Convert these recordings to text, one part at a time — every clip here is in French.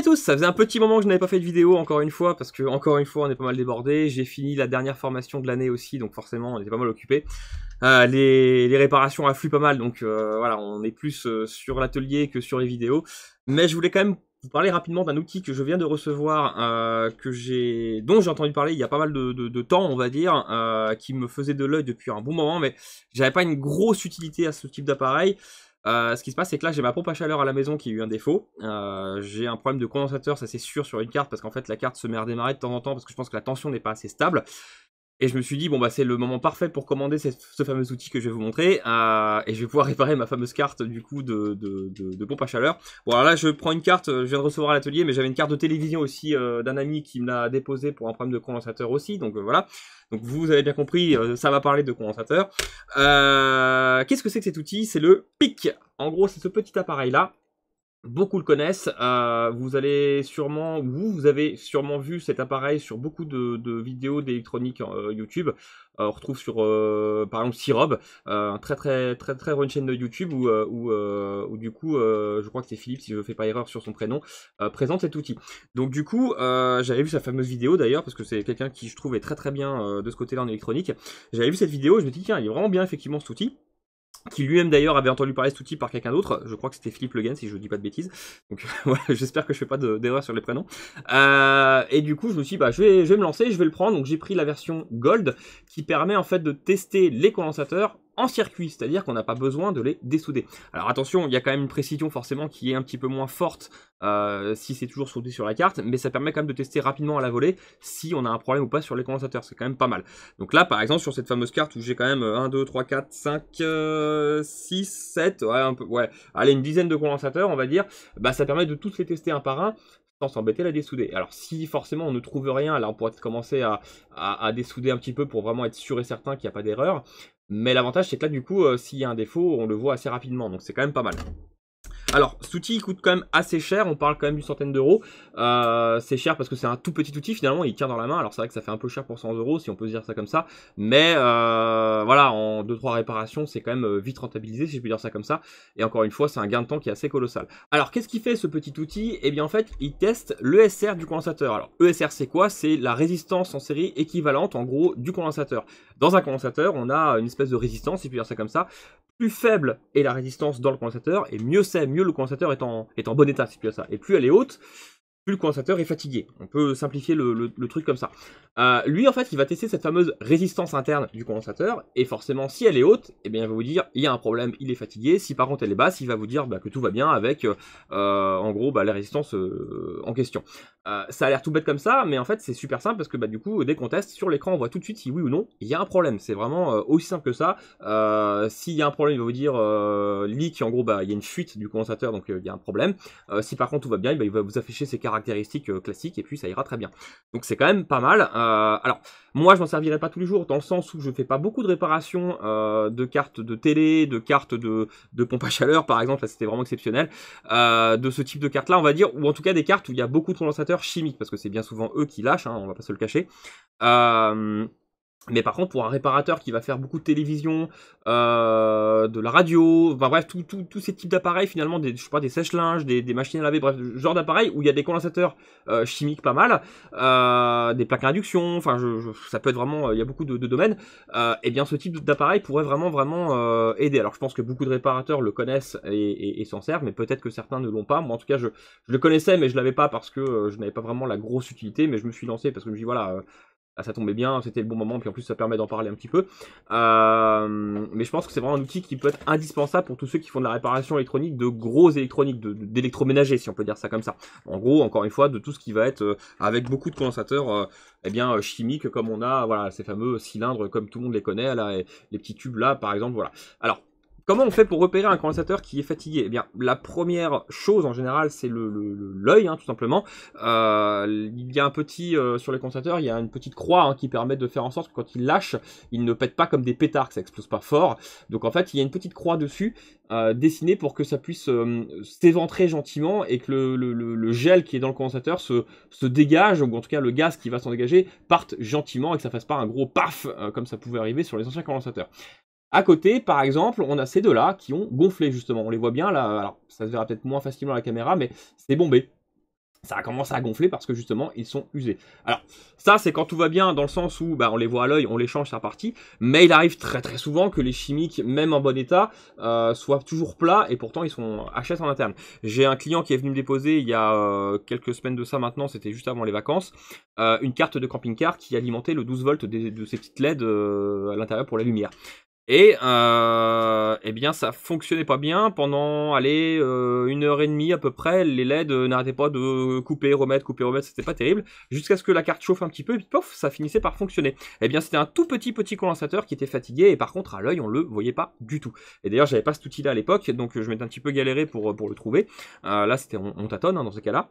tous, ça faisait un petit moment que je n'avais pas fait de vidéo encore une fois, parce que encore une fois on est pas mal débordé, j'ai fini la dernière formation de l'année aussi, donc forcément on était pas mal occupé. Les réparations affluent pas mal, donc voilà, on est plus sur l'atelier que sur les vidéos, mais je voulais quand même vous parler rapidement d'un outil que je viens de recevoir, dont j'ai entendu parler il y a pas mal de temps, on va dire, qui me faisait de l'œil depuis un bon moment, mais j'avais pas une grosse utilité à ce type d'appareil. Ce qui se passe, c'est que là j'ai ma pompe à chaleur à la maison qui a eu un défaut. J'ai un problème de condensateur, ça c'est sûr, sur une carte, parce qu'en fait la carte se met à redémarrer de temps en temps parce que je pense que la tension n'est pas assez stable. Et je me suis dit, bon bah c'est le moment parfait pour commander ce fameux outil que je vais vous montrer, et je vais pouvoir réparer ma fameuse carte du coup de pompe à chaleur. Bon alors là je prends une carte, je viens de recevoir à l'atelier, mais j'avais une carte de télévision aussi d'un ami qui me l'a déposée pour un problème de condensateur aussi, donc voilà. Donc vous avez bien compris, ça va parler de condensateur. Qu'est-ce que c'est que cet outil? C'est le PIC. En gros c'est ce petit appareil là. Beaucoup le connaissent, vous avez sûrement vu cet appareil sur beaucoup de vidéos d'électronique YouTube. On retrouve sur par exemple Sirob, un très bonne chaîne de YouTube où du coup je crois que c'est Philippe, si je ne fais pas erreur sur son prénom, présente cet outil. Donc du coup j'avais vu sa fameuse vidéo d'ailleurs, parce que c'est quelqu'un qui je trouve est très bien de ce côté là en électronique. J'avais vu cette vidéo et je me dis tiens, il est vraiment bien effectivement cet outil, qui lui-même d'ailleurs avait entendu parler de cet outil par quelqu'un d'autre, je crois que c'était Philippe Le Guen si je dis pas de bêtises, donc voilà, j'espère que je fais pas d'erreur sur les prénoms. Et du coup je me suis dit bah je vais me lancer, je vais le prendre, donc j'ai pris la version Gold qui permet en fait de tester les condensateurs en circuit, c'est-à-dire qu'on n'a pas besoin de les dessouder. Alors attention, il y a quand même une précision forcément qui est un petit peu moins forte si c'est toujours soudé sur la carte, mais ça permet quand même de tester rapidement à la volée si on a un problème ou pas sur les condensateurs, c'est quand même pas mal. Donc là par exemple sur cette fameuse carte où j'ai quand même 1, 2, 3, 4, 5, 6, 7, allez une dizaine de condensateurs on va dire, bah ça permet de tous les tester un par un sans s'embêter à la dessouder. Alors si forcément on ne trouve rien, là on pourrait commencer à dessouder un petit peu pour vraiment être sûr et certain qu'il n'y a pas d'erreur. Mais l'avantage c'est que là du coup s'il y a un défaut on le voit assez rapidement, donc c'est quand même pas mal. Alors, cet outil il coûte quand même assez cher, on parle quand même d'une centaine d'euros. C'est cher parce que c'est un tout petit outil finalement, il tient dans la main. Alors c'est vrai que ça fait un peu cher pour 100 euros si on peut se dire ça comme ça. Mais voilà, en 2-3 réparations, c'est quand même vite rentabilisé si je peux dire ça comme ça. Et encore une fois, c'est un gain de temps qui est assez colossal. Alors qu'est-ce qu'il fait ce petit outil? Eh bien en fait, il teste l'ESR du condensateur. Alors ESR c'est quoi? C'est la résistance en série équivalente en gros du condensateur. Dans un condensateur, on a une espèce de résistance, si je peux dire ça comme ça. Plus faible est la résistance dans le condensateur, et mieux c'est, mieux le condensateur est en bon état, si tu veux ça. Et plus elle est haute, plus le condensateur est fatigué. On peut simplifier le truc comme ça. Lui, en fait, il va tester cette fameuse résistance interne du condensateur, et forcément, si elle est haute, eh bien, il va vous dire, il y a un problème, il est fatigué. Si par contre elle est basse, il va vous dire bah, que tout va bien avec, en gros, bah, la résistance en question. Ça a l'air tout bête comme ça, mais en fait, c'est super simple, parce que bah, du coup, dès qu'on teste, sur l'écran, on voit tout de suite si oui ou non, il y a un problème. C'est vraiment aussi simple que ça. S'il y a un problème, il va vous dire leak, en gros, bah, il y a une fuite du condensateur, donc il y a un problème. Si par contre tout va bien, bah, il va vous afficher ses caractéristiques classiques, et puis ça ira très bien. Donc c'est quand même pas mal. Alors, moi je m'en servirai pas tous les jours, dans le sens où je fais pas beaucoup de réparations de cartes de télé, de cartes de pompe à chaleur, par exemple, là c'était vraiment exceptionnel, de ce type de cartes là, on va dire, ou en tout cas des cartes où il y a beaucoup de condensateurs chimiques, parce que c'est bien souvent eux qui lâchent, hein, on va pas se le cacher. Mais par contre, pour un réparateur qui va faire beaucoup de télévision, de la radio, enfin bref, tous ces types d'appareils finalement, je sais pas, des sèche-linges, des machines à laver, bref, genre d'appareils où il y a des condensateurs chimiques pas mal, des plaques à induction, enfin ça peut être vraiment, il y a beaucoup de domaines, et bien ce type d'appareil pourrait vraiment aider. Alors je pense que beaucoup de réparateurs le connaissent et s'en servent, mais peut-être que certains ne l'ont pas. Moi en tout cas, je le connaissais, mais je l'avais pas parce que je n'avais pas vraiment la grosse utilité, mais je me suis lancé parce que je me dis voilà... ça tombait bien, c'était le bon moment, puis en plus ça permet d'en parler un petit peu. Mais je pense que c'est vraiment un outil qui peut être indispensable pour tous ceux qui font de la réparation électronique, de gros électroniques, d'électroménager, si on peut dire ça comme ça. En gros, encore une fois, de tout ce qui va être avec beaucoup de condensateurs chimiques, comme on a voilà, ces fameux cylindres, comme tout le monde les connaît, là, les petits tubes là, par exemple, voilà. Alors, comment on fait pour repérer un condensateur qui est fatigué? Eh bien, la première chose en général, c'est l'œil, hein, tout simplement. Il y a un petit, sur les condensateurs, il y a une petite croix hein, qui permet de faire en sorte que quand il lâche, il ne pète pas comme des pétards, que ça explose pas fort. Donc en fait, il y a une petite croix dessus, dessinée pour que ça puisse s'éventrer gentiment et que le gel qui est dans le condensateur se dégage, ou en tout cas le gaz qui va s'en dégager, parte gentiment et que ça fasse pas un gros paf, comme ça pouvait arriver sur les anciens condensateurs. À côté, par exemple, on a ces deux-là qui ont gonflé, justement. On les voit bien, là, alors ça se verra peut-être moins facilement à la caméra, mais c'est bombé. ça a commencé à gonfler parce que justement ils sont usés. Alors ça c'est quand tout va bien dans le sens où bah, on les voit à l'œil, on les change, c'est reparti, mais il arrive très très souvent que les chimiques, même en bon état, soient toujours plats et pourtant ils sont HS en interne. J'ai un client qui est venu me déposer il y a quelques semaines de ça maintenant, c'était juste avant les vacances, une carte de camping-car qui alimentait le 12 volts de ces petites LED à l'intérieur pour la lumière. Et eh bien ça fonctionnait pas bien pendant allez 1 heure et demie à peu près, les LED n'arrêtaient pas de couper, remettre, c'était pas terrible, jusqu'à ce que la carte chauffe un petit peu et puis pof, ça finissait par fonctionner. Eh bien c'était un tout petit condensateur qui était fatigué et par contre à l'œil on le voyait pas du tout. Et d'ailleurs j'avais pas cet outil là à l'époque donc je m'étais un petit peu galéré pour le trouver. Là c'était on tâtonne hein, dans ce cas-là.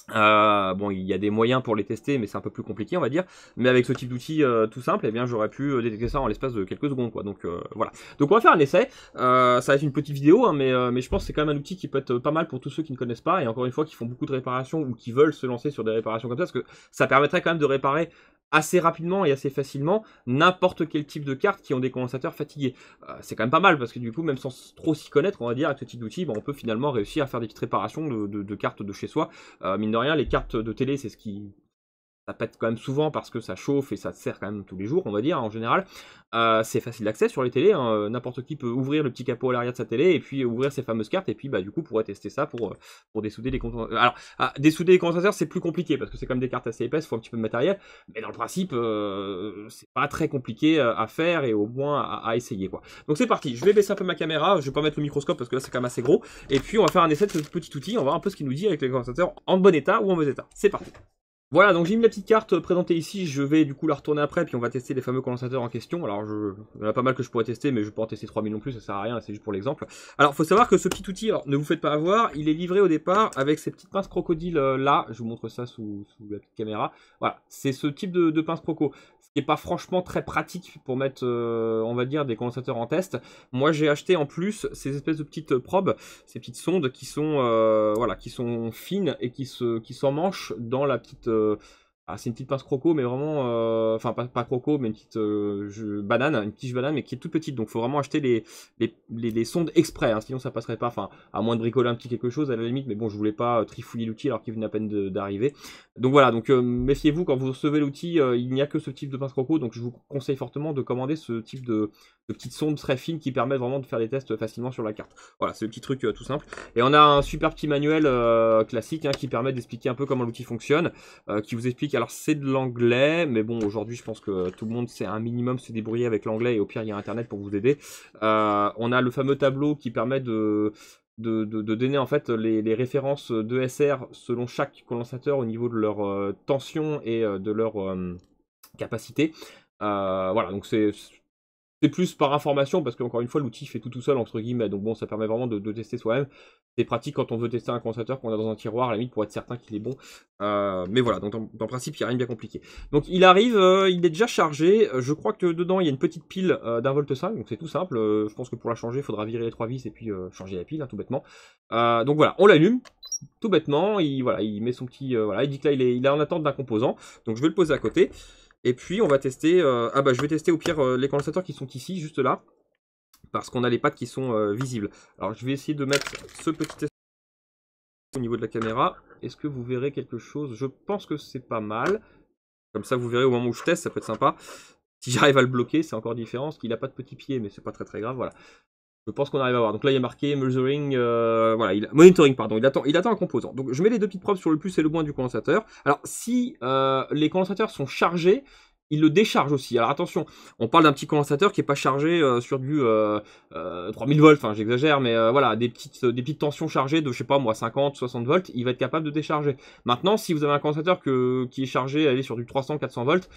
Bon, il y a des moyens pour les tester, mais c'est un peu plus compliqué, on va dire. Mais avec ce type d'outil tout simple, eh bien, j'aurais pu détecter ça en l'espace de quelques secondes, quoi. Donc voilà. Donc on va faire un essai. Ça va être une petite vidéo, hein, mais je pense que c'est quand même un outil qui peut être pas mal pour tous ceux qui ne connaissent pas et encore une fois qui font beaucoup de réparations ou qui veulent se lancer sur des réparations comme ça, parce que ça permettrait quand même de réparer assez rapidement et assez facilement n'importe quel type de carte qui ont des condensateurs fatigués. C'est quand même pas mal parce que du coup, même sans trop s'y connaître, on va dire, avec ce type d'outil, on peut finalement réussir à faire des petites réparations de cartes de chez soi. Mine de rien, les cartes de télé, c'est ce qui ça pète quand même souvent parce que ça chauffe et ça te sert quand même tous les jours, on va dire, en général. C'est facile d'accès sur les télés, hein. N'importe qui peut ouvrir le petit capot à l'arrière de sa télé et puis ouvrir ces fameuses cartes et puis bah du coup pourrait tester ça pour dessouder les condensateurs. Alors, dessouder les condensateurs c'est plus compliqué parce que c'est comme des cartes assez épaisses, il faut un petit peu de matériel, mais dans le principe c'est pas très compliqué à faire et au moins à essayer quoi. Donc c'est parti, je vais baisser un peu ma caméra, je vais pas mettre le microscope parce que là c'est quand même assez gros, et puis on va faire un essai de ce petit outil, on va voir un peu ce qu'il nous dit avec les condensateurs en bon état ou en mauvais état. C'est parti. Voilà, donc j'ai mis la petite carte présentée ici, je vais du coup la retourner après, puis on va tester les fameux condensateurs en question. Alors, il y en a pas mal que je pourrais tester, mais je vais pas en tester 3000 non plus, ça sert à rien, c'est juste pour l'exemple. Alors, faut savoir que ce petit outil, alors ne vous faites pas avoir, il est livré au départ avec ces petites pinces crocodiles là, je vous montre ça sous la petite caméra. Voilà, c'est ce type de pince croco, ce qui est pas franchement très pratique pour mettre, on va dire, des condensateurs en test. Moi, j'ai acheté en plus ces espèces de petites probes, ces petites sondes qui sont, voilà, qui sont fines et qui s'emmanchent dans la petite c'est une petite pince croco, mais vraiment, enfin pas croco, mais une petite banane, une tige banane, mais qui est toute petite. Donc, faut vraiment acheter les sondes exprès, hein, sinon ça passerait pas. Enfin, à moins de bricoler un petit quelque chose à la limite, mais bon, je voulais pas trifouiller l'outil alors qu'il venait à peine d'arriver. Donc voilà, donc méfiez-vous quand vous recevez l'outil, il n'y a que ce type de pince croco, donc je vous conseille fortement de commander ce type de petites sondes très fines qui permettent vraiment de faire des tests facilement sur la carte. Voilà, c'est le petit truc tout simple. Et on a un super petit manuel classique hein, qui permet d'expliquer un peu comment l'outil fonctionne, qui vous explique. Alors c'est de l'anglais, mais bon aujourd'hui je pense que tout le monde sait un minimum se débrouiller avec l'anglais et au pire il y a internet pour vous aider. On a le fameux tableau qui permet de donner en fait les références d'ESR selon chaque condensateur au niveau de leur tension et de leur capacité. Voilà, donc c'est plus par information parce qu'encore une fois l'outil fait tout seul entre guillemets, donc bon ça permet vraiment de tester soi-même. C'est pratique quand on veut tester un condensateur qu'on a dans un tiroir à la limite pour être certain qu'il est bon, mais voilà, donc dans le principe il n'y a rien de bien compliqué. Donc il arrive, il est déjà chargé, je crois que dedans il y a une petite pile d'1,5 V, donc c'est tout simple, je pense que pour la changer il faudra virer les 3 vis et puis changer la pile hein, tout bêtement. Donc voilà, on l'allume tout bêtement, voilà, il met son petit, voilà, il dit que là il est en attente d'un composant, donc je vais le poser à côté. Et puis on va tester, je vais tester au pire les condensateurs qui sont ici, juste là, parce qu'on a les pattes qui sont visibles. Alors je vais essayer de mettre ce petit test au niveau de la caméra. Est-ce que vous verrez quelque chose? Je pense que c'est pas mal. Comme ça vous verrez au moment où je teste, ça peut être sympa. Si j'arrive à le bloquer, c'est encore différent, parce qu'il n'a pas de petits pieds, mais c'est pas très grave, voilà. Je pense qu'on arrive à voir. Donc là, il y a marqué measuring, voilà, monitoring, pardon. Il attend un composant. Donc je mets les deux petites probes sur le plus et le moins du condensateur. Alors si les condensateurs sont chargés, il le décharge aussi. Alors attention, on parle d'un petit condensateur qui est pas chargé sur du 3000 volts, enfin j'exagère, mais voilà, des petites tensions chargées de, je sais pas moi, 50, 60 volts, il va être capable de décharger. Maintenant, si vous avez un condensateur qui est chargé, allez sur du 300, 400 volts,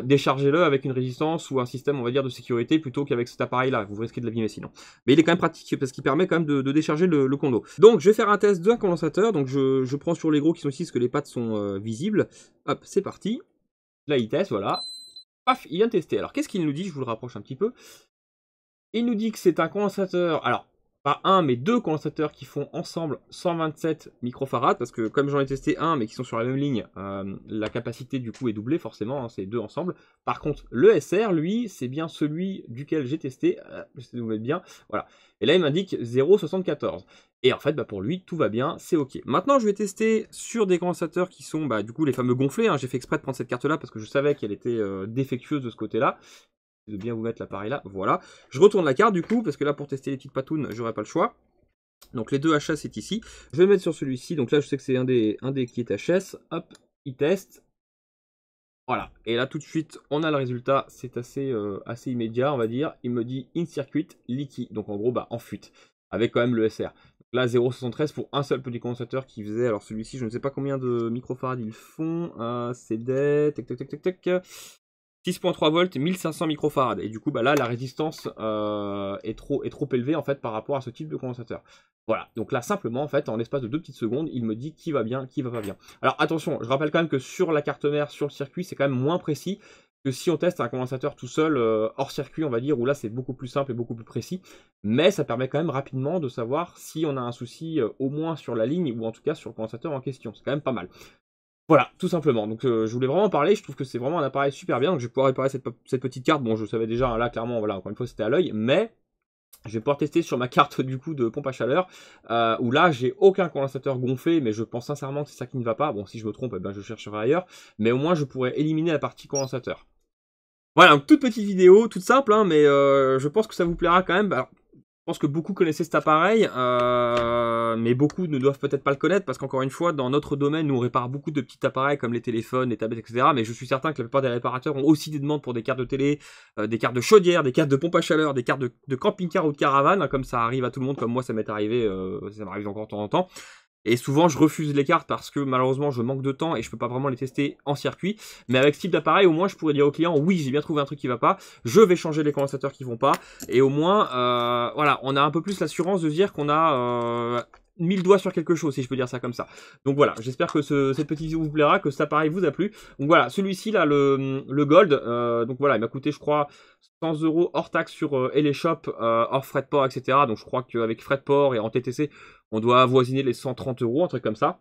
déchargez-le avec une résistance ou un système, on va dire, de sécurité plutôt qu'avec cet appareil-là. Vous risquez de l'abîmer sinon. Mais il est quand même pratique parce qu'il permet quand même de décharger le condo. Donc je vais faire un test d'un condensateur. Donc je prends sur les gros qui sont ici parce que les pattes sont visibles. Hop, c'est parti. Là il teste, voilà. Paf, il vient de tester. Alors qu'est-ce qu'il nous dit? Je vous le rapproche un petit peu. Il nous dit que c'est un condensateur. Alors, pas un, mais deux condensateurs qui font ensemble 127 microfarads, parce que comme j'en ai testé un, mais qui sont sur la même ligne, la capacité du coup est doublée forcément, hein, c'est deux ensemble. Par contre, le SR, lui, c'est bien celui duquel j'ai testé, j'essaie de vous mettre bien, voilà. Et là, il m'indique 0,74. Et en fait, bah, pour lui, tout va bien, c'est ok. Maintenant, je vais tester sur des condensateurs qui sont, bah, du coup, les fameux gonflés, hein. J'ai fait exprès de prendre cette carte-là, parce que je savais qu'elle était défectueuse de ce côté-là. De bien vous mettre l'appareil là, voilà. Je retourne la carte du coup, parce que là pour tester les petites patounes, j'aurais pas le choix. Donc les deux HS c'est ici. Je vais le mettre sur celui-ci, donc là je sais que c'est un des qui est HS. Hop, il teste. Voilà, et là tout de suite on a le résultat, c'est assez, assez immédiat on va dire. Il me dit in circuit leaky, donc en gros bah en fuite, avec quand même le SR. Donc là 0,73 pour un seul petit condensateur qui faisait, alors celui-ci je ne sais pas combien de microfarads ils font, c'est des... 6.3 volts, 1500 microfarads. Et du coup, bah là, la résistance est trop élevée en fait par rapport à ce type de condensateur. Voilà. Donc là, simplement, en fait, en l'espace de 2 petites secondes, il me dit qui va bien, qui va pas bien. Alors attention, je rappelle quand même que sur la carte mère, sur le circuit, c'est quand même moins précis que si on teste un condensateur tout seul, hors circuit, on va dire, où là, c'est beaucoup plus simple et beaucoup plus précis. Mais ça permet quand même rapidement de savoir si on a un souci au moins sur la ligne, ou en tout cas sur le condensateur en question. C'est quand même pas mal. Voilà, tout simplement. Donc je voulais vraiment en parler, je trouve que c'est vraiment un appareil super bien, donc je vais pouvoir réparer cette petite carte. Bon, je savais déjà, hein, là, clairement, voilà, encore une fois, c'était à l'œil, mais je vais pouvoir tester sur ma carte, du coup, de pompe à chaleur, où là, j'ai aucun condensateur gonflé, mais je pense sincèrement que c'est ça qui ne va pas. Bon, si je me trompe, eh ben, je chercherai ailleurs, mais au moins, je pourrais éliminer la partie condensateur. Voilà, donc toute petite vidéo, toute simple, hein, mais je pense que ça vous plaira quand même. Alors, je pense que beaucoup connaissaient cet appareil, mais beaucoup ne doivent peut-être pas le connaître, parce qu'encore une fois, dans notre domaine, nous on répare beaucoup de petits appareils comme les téléphones, les tablettes, etc. Mais je suis certain que la plupart des réparateurs ont aussi des demandes pour des cartes de télé, des cartes de chaudière, des cartes de pompe à chaleur, des cartes de camping-car ou de caravane, hein, comme ça arrive à tout le monde, comme moi ça m'est arrivé, ça m'arrive encore de temps en temps. Et souvent, je refuse les cartes parce que malheureusement, je manque de temps et je peux pas vraiment les tester en circuit. Mais avec ce type d'appareil, au moins, je pourrais dire au client, oui, j'ai bien trouvé un truc qui va pas, je vais changer les condensateurs qui vont pas. Et au moins, voilà, on a un peu plus l'assurance de dire qu'on a 1000 doigts sur quelque chose, si je peux dire ça comme ça. Donc voilà, j'espère que cette petite vidéo vous plaira, que cet appareil vous a plu. Donc voilà, celui-ci là, le Gold, donc voilà, il m'a coûté, je crois, 100 € hors taxe sur Eleshop, hors frais de port, etc. Donc je crois qu'avec frais de port et en TTC, on doit avoisiner les 130 €, un truc comme ça.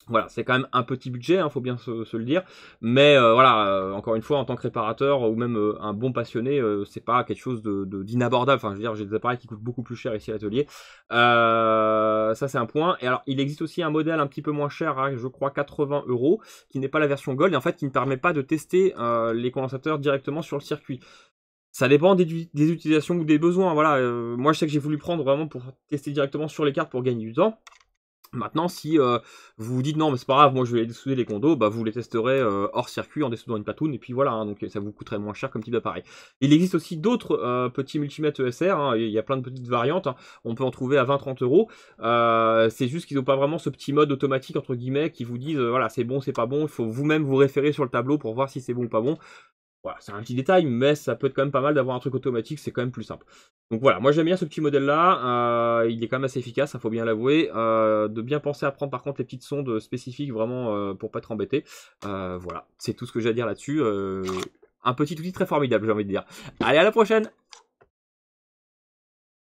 Voilà, c'est quand même un petit budget, hein, faut bien se le dire. Mais voilà, encore une fois, en tant que réparateur ou même un bon passionné, c'est pas quelque chose d'inabordable. Enfin, je veux dire, j'ai des appareils qui coûtent beaucoup plus cher ici à l'atelier. Ça, c'est un point. Et alors, il existe aussi un modèle un petit peu moins cher, hein, je crois 80 €, qui n'est pas la version Gold, et en fait, qui ne permet pas de tester les condensateurs directement sur le circuit. Ça dépend des utilisations ou des besoins. Voilà, moi, je sais que j'ai voulu prendre vraiment pour tester directement sur les cartes pour gagner du temps. Maintenant, si vous vous dites non, mais c'est pas grave, moi je vais dessouder les condos, bah vous les testerez hors circuit en dessoudant une patoune, et puis voilà, hein, donc ça vous coûterait moins cher comme type d'appareil. Il existe aussi d'autres petits multimètres ESR, hein, il y a plein de petites variantes, hein, on peut en trouver à 20-30 €. C'est juste qu'ils n'ont pas vraiment ce petit mode automatique, entre guillemets, qui vous disent voilà, c'est bon, c'est pas bon, il faut vous-même vous référer sur le tableau pour voir si c'est bon ou pas bon. Voilà, c'est un petit détail, mais ça peut être quand même pas mal d'avoir un truc automatique, c'est quand même plus simple. Donc voilà, moi j'aime bien ce petit modèle-là, il est quand même assez efficace, il faut bien l'avouer. De bien penser à prendre par contre les petites sondes spécifiques, vraiment pour pas être embêté. Voilà, c'est tout ce que j'ai à dire là-dessus. Un petit outil très formidable, j'ai envie de dire. Allez, à la prochaine!